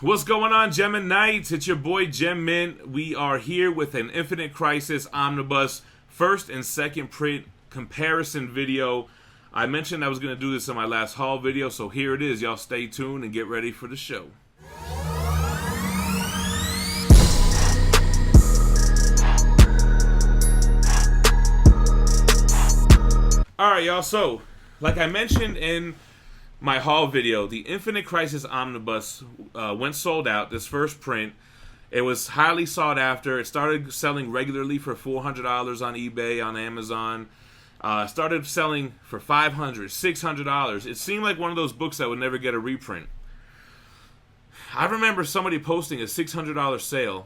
What's going on, Geminites? It's your boy Gem Mint. We are here with an Infinite Crisis Omnibus first and second print comparison video. I mentioned I was going to do this in my last haul video, so here it is. Y'all stay tuned and get ready for the show. Alright, y'all, so like I mentioned in my haul video, the Infinite Crisis Omnibus went sold out, this first print. It was highly sought after. It started selling regularly for $400 on eBay, on Amazon. Started selling for $500, $600. It seemed like one of those books that would never get a reprint. I remember somebody posting a $600 sale,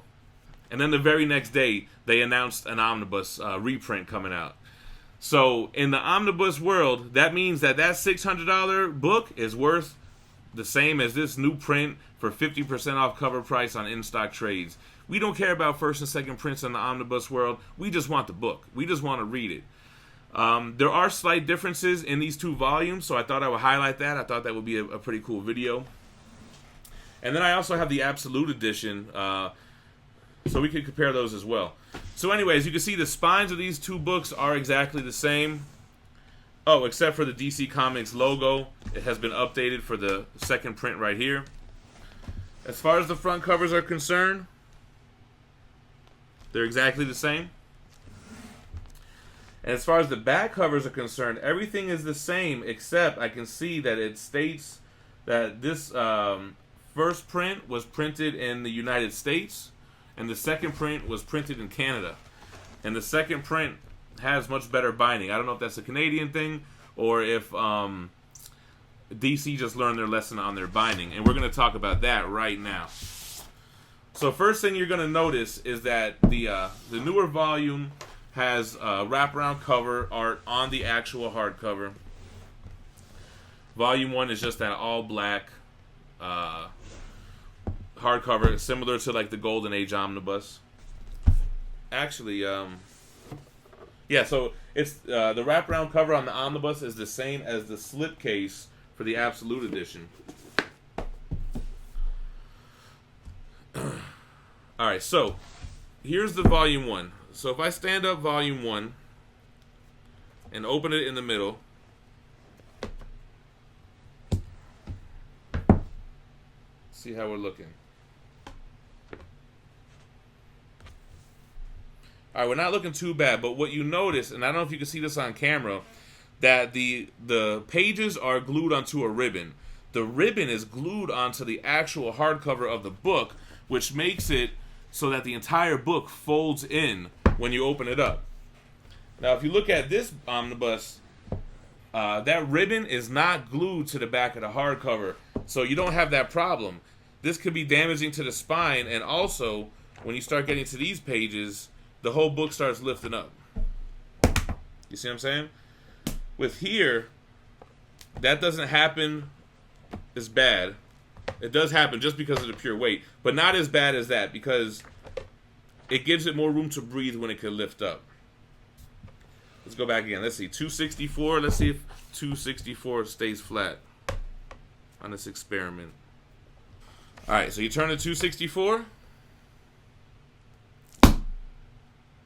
and then the very next day, they announced an omnibus reprint coming out. So, in the omnibus world, that means that $600 book is worth the same as this new print for 50% off cover price on in-stock trades. We don't care about first and second prints in the omnibus world. We just want the book. We just want to read it. There are slight differences in these two volumes, so I thought I would highlight that. I thought that would be a pretty cool video. And then I also have the Absolute Edition, so we could compare those as well. So anyways, you can see the spines of these two books are exactly the same. Oh, except for the DC Comics logo. It has been updated for the second print right here. As far as the front covers are concerned, they're exactly the same. And as far as the back covers are concerned, everything is the same, except I can see that it states that this first print was printed in the United States, and the second print was printed in Canada. And the second print has much better binding. I don't know if that's a Canadian thing or if DC just learned their lesson on their binding. And we're going to talk about that right now. So first thing you're going to notice is that the newer volume has wraparound cover art on the actual hardcover. Volume 1 is just that all black hardcover, similar to like the Golden Age Omnibus. Actually, yeah, so it's the wraparound cover on the Omnibus is the same as the slipcase for the Absolute Edition. Alright, so here's the Volume 1. So if I stand up Volume 1 and open it in the middle, see how we're looking. Alright, we're not looking too bad, but what you notice, and I don't know if you can see this on camera, that the pages are glued onto a ribbon. The ribbon is glued onto the actual hardcover of the book, which makes it so that the entire book folds in when you open it up. Now, if you look at this omnibus, that ribbon is not glued to the back of the hardcover, so you don't have that problem. This could be damaging to the spine, and also, when you start getting to these pages, the whole book starts lifting up. You see what I'm saying? With here, that doesn't happen as bad. It does happen just because of the pure weight, but not as bad as that because it gives it more room to breathe when it can lift up. Let's go back again. Let's see, 264. Let's see if 264 stays flat on this experiment. All right, so you turn to 264.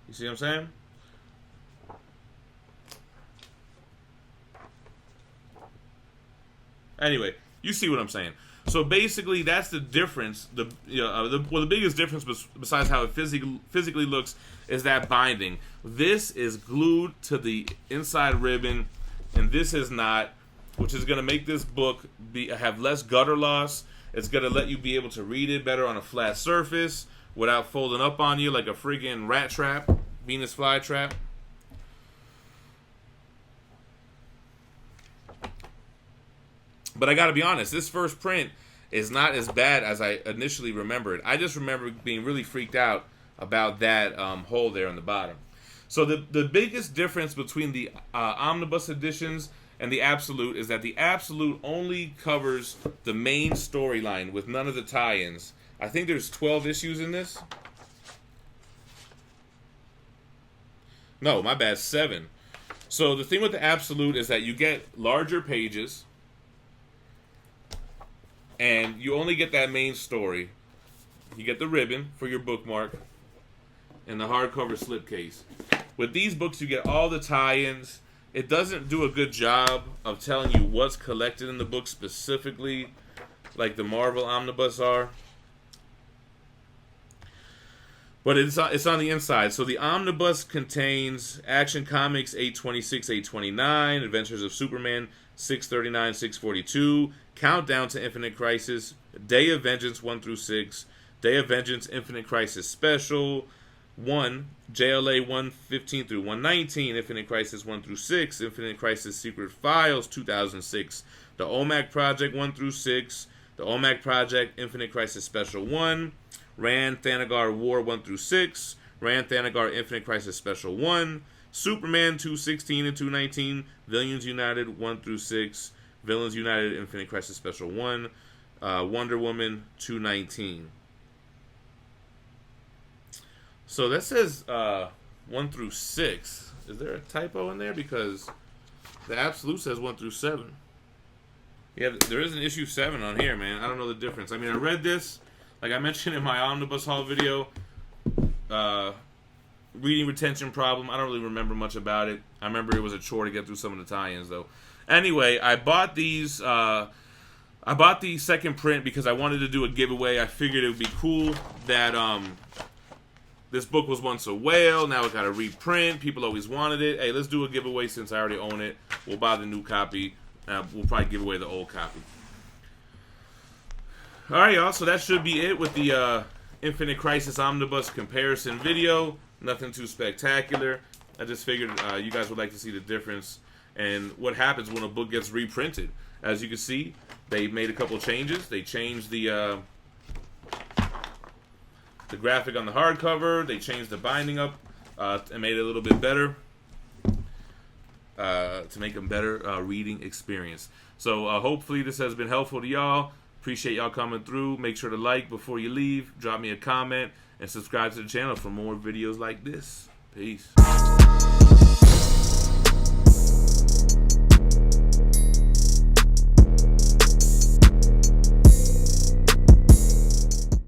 You see what I'm saying? Anyway, you see what I'm saying. So basically, that's the difference. The biggest difference besides how it physically looks is that binding. This is glued to the inside ribbon, and this is not, which is going to make this book have less gutter loss. It's going to let you be able to read it better on a flat surface without folding up on you like a friggin' rat trap, Venus flytrap. But I gotta be honest, this first print is not as bad as I initially remembered. I just remember being really freaked out about that hole there on the bottom. So the biggest difference between the omnibus editions and the Absolute is that the Absolute only covers the main storyline with none of the tie-ins. I think there's 12 issues in this. No, my bad, 7. So the thing with the Absolute is that you get larger pages. and you only get that main story. You get the ribbon for your bookmark and the hardcover slipcase. With these books, you get all the tie-ins. It doesn't do a good job of telling you what's collected in the book specifically, like the Marvel Omnibus are. But it's on the inside. So the Omnibus contains Action Comics 826, 829, Adventures of Superman 639, 642, Countdown to Infinite Crisis, Day of Vengeance 1 through 6, Day of Vengeance Infinite Crisis Special 1, JLA 115 through 119, Infinite Crisis 1 through 6, Infinite Crisis Secret Files 2006, the Omak Project 1 through 6, the Omak Project Infinite Crisis Special 1, Rand Thanagar War 1 through 6, Rand Thanagar Infinite Crisis Special 1, Superman 216 and 219, Villains United 1 through 6, Villains United Infinite Crisis Special 1, Wonder Woman 219. So that says 1 through 6. Is there a typo in there? Because the Absolute says 1 through 7. Yeah, there is an issue 7 on here, man. I don't know the difference. I mean, I read this, like I mentioned in my Omnibus Haul video, reading retention problem. I don't really remember much about it. I remember it was a chore to get through some of the tie-ins, though. Anyway, I bought these. I bought the second print because I wanted to do a giveaway. I figured it would be cool that this book was once a whale. Now it got a reprint. People always wanted it. Hey, let's do a giveaway since I already own it. We'll buy the new copy. We'll probably give away the old copy. Alright, y'all. So that should be it with the Infinite Crisis Omnibus comparison video. Nothing too spectacular. I just figured you guys would like to see the difference and what happens when a book gets reprinted. As you can see, they made a couple changes. They changed the graphic on the hardcover. They changed the binding up and made it a little bit better to make a better reading experience. So hopefully this has been helpful to y'all. Appreciate y'all coming through. Make sure to like before you leave. Drop me a comment and subscribe to the channel for more videos like this. Peace.